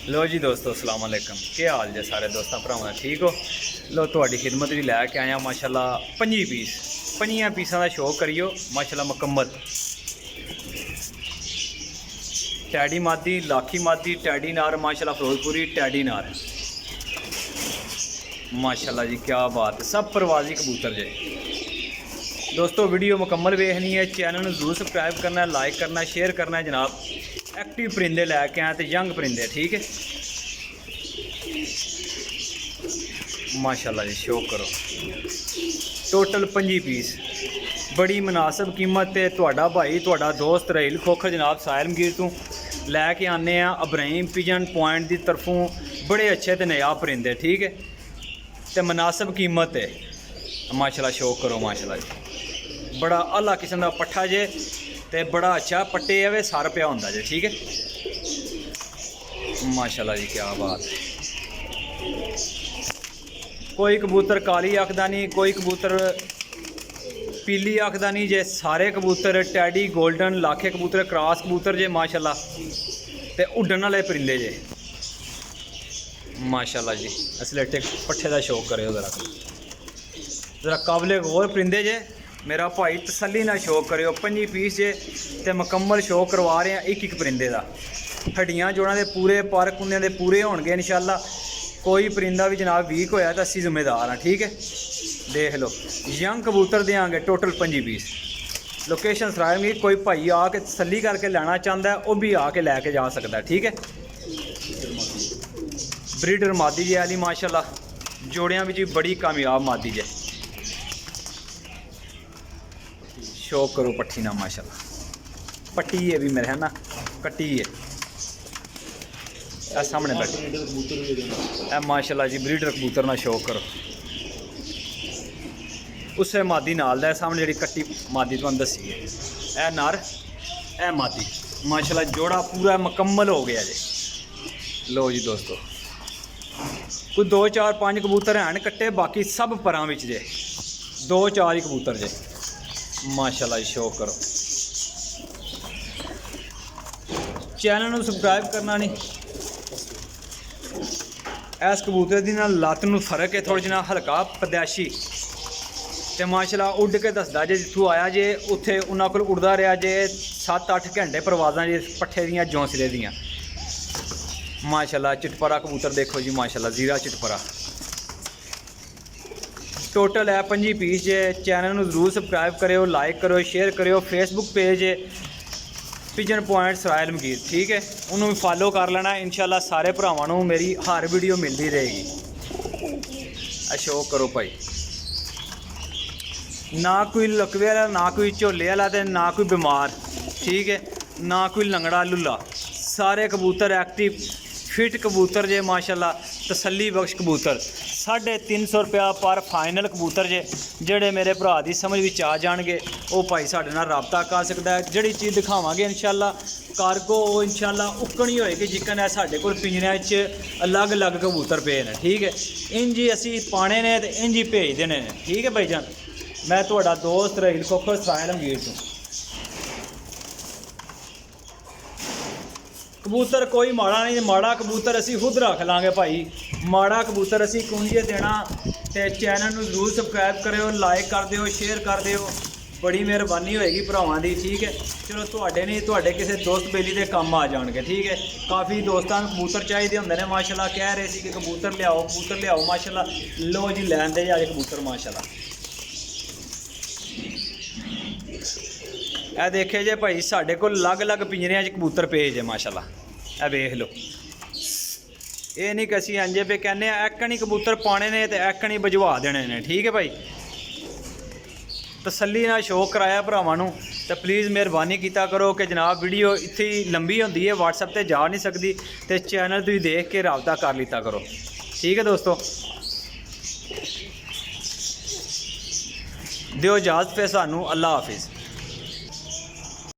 लो जी दोस्तों अस्सलाम वालेकुम, क्या हाल जे सारे दोस्तों भरावां ठीक हो। लो तुहाडी खिदमत च लैके आया माशाल्लाह 25 पीस 25 पीसां दा शौक करियो माशाल्लाह मुकम्मल। टैडी मादी, लाखी मादी, टैडी नार माशाल्लाह, फिरोजपुरी टैडी नार माशाल्लाह जी, क्या बात है। सब परवाजी कबूतर जे दोस्तों। वीडियो मुकम्मल वेखनी है, चैनल में जरूर सबसक्राइब करना है, लाइक करना है, शेयर करना है जनाब। एक्टिव परिंदे लैके आए तो यंग परिंदे ठीक है माशाल्लाह जी। शौक करो टोटल 25 पीस, बड़ी मुनासिब कीमत है। तुहाडा भाई तुहाडा दोस्त रहील खोखर जनाब साहिल तो लैके आने इब्राहिम पिजन पॉइंट की तरफों बड़े अच्छे तो नया परिंदे ठीक है तो मुनासिब कीमत है माशाल्लाह। शौक करो माशाल्लाह जी। बड़ा आला किस्म का पट्ठा जे ते बड़ा अच्छा पट्टे है वे सर पिया होंदा जे ठीक है माशाल्लाह जी, क्या बात है। कोई कबूतर काली आखदा नहीं, कोई कबूतर पीली आखदा नहीं जे। सारे कबूतर टैडी गोल्डन लाखे कबूतर क्रॉस कबूतर जे माशाल्लाह ते उड्डण वाले परिंदे जे माशाल्लाह जी। असलेटे पट्ठे का शौक करो जरा काबले गौर परिंदे जे मेरा भाई, तसल्ली ना शौक करो। 25 पीस जे ते मुकम्मल शौक करवा रहे हैं एक परिंदे का। हड्डियां जोड़ां दे पूरे, पर कुन्ने दे पूरे होणगे इंशाल्लाह। कोई परिंदा भी जनाब वीक होया तो असी जिम्मेदार हाँ ठीक है। देख लो यंग कबूतर देंगे टोटल 25 पीस। लोकेशन सराय में कोई भाई आके तसल्ली करके लेना चाहता है वह भी आके लैके जा सकता है ठीक है। ब्रीडर मादी जे वाली माशाल्लाह, जोड़ियां भी बड़ी कामयाब मादी जे। शौक करो पट्ठी ना माशाल्लाह, पट्टी है भी मेरे है ना, कट्टी है सामने बैठी माशाल्लाह जी। ब्रीडर कबूतर ना शौक करो। उसे मादी नाल दा सामने जी कट्टी मादी तुहानूं दसी है। ए नर ए मादी माशाल्लाह, जोड़ा पूरा मुकम्मल हो गया जी। लो जी दोस्तों, कोई 2 4 5 कबूतर हैं कट्टे, बाकी सब परां विच जे 2 4 ही कबूतर जे माशाल्लाह जी। शौक करो, चैनल में सबसक्राइब करना नहीं। इस कबूतर की ना लत्त में फर्क है थोड़ा जिहा, हल्का पैदाइशी तो माशाल्लाह उड़ के दसदा जे जिथों आया जे उत्थे उन्हां कोल उड़दा रहा जे 7-8 घंटे परवाज़ां जे पट्ठे दियां जौंसले दियां माशाल्लाह। चिटपरा कबूतर देखो जी माशाल्लाह, जीरा चिटपरा। टोटल है 25 पीस जे। चैनल में जरूर सबसक्राइब करो, लाइक करो, शेयर करो। फेसबुक पेज है पिजन पॉइंट साहिल मगीर ठीक है, उन्होंने फॉलो कर लेना इंशाल्लाह। सारे भरावां नूं मेरी हर वीडियो मिलती रहेगी। शौक करो भाई, ना कोई लकवे वाला, ना कोई झोले वाला, तो ना कोई बीमार ठीक है, ना कोई लंगड़ा लुला। सारे कबूतर एक्टिव फिट कबूतर जे माशाल्लाह। तसल्ली बख्श कबूतर 350 रुपया पर फाइनल कबूतर जे। जेड़े मेरे भरा की समझ विच आ जाणगे वो भाई साडे नाल राबता कर सकदा है। जिहड़ी चीज़ दिखावांगे इंशाल्लाह कार्गो वो इंशाल्लाह उक्कनी होएगी जिक्कन है साडे कोल पिंजरियां च अलग अलग कबूतर पे ने ठीक है। इंज ही असीं पाने ने ते इंज ही भेज देने ने ठीक है भाई जान। मैं तुहाडा दोस्त रहील खोखर साहिल मगीर तो। कबूतर कोई माड़ा नहीं, माड़ा कबूतर असी खुद रख लाँगे भाई। माड़ा कबूतर असी कुंजिए देना। तो चैनल में जरूर सबसक्राइब करो, लाइक कर दियो, शेयर कर दियो, बड़ी मेहरबानी होएगी भरावां दी ठीक है। चलो तुहाडे नहीं तुहाडे किसी दोस्त बेली दे काम आ जाणगे ठीक है। काफ़ी दोस्तां नूं कबूतर चाहिए होंदे ने माशाल्लाह, कह रहे सी कि कबूतर लियाओ माशाल्लाह। लो जी लैन दे जाए कबूतर माशाल्लाह। ए देखे जे भाई साढ़े को अलग अलग पिंजरियां कबूतर पे जे माशाल्लाह। ए वेख लो, ये नहीं कि असीं अंजे पे कहने एकनी कबूतर पाने ने तो एकनी बजवा देने ने ठीक है भाई। तसल्ली ना शौक कराया भरावां नूं तो प्लीज़ मेहरबानी कीता करो कि जनाब वीडियो इत्थे ही लंबी होंदी है, व्हाट्सएप ते जा नहीं सकती, तो चैनल तुसीं देख के राबता कर लीता करो ठीक है दोस्तों। दिओ इजाज़त फिर सानूं, अल्लाह हाफिज़।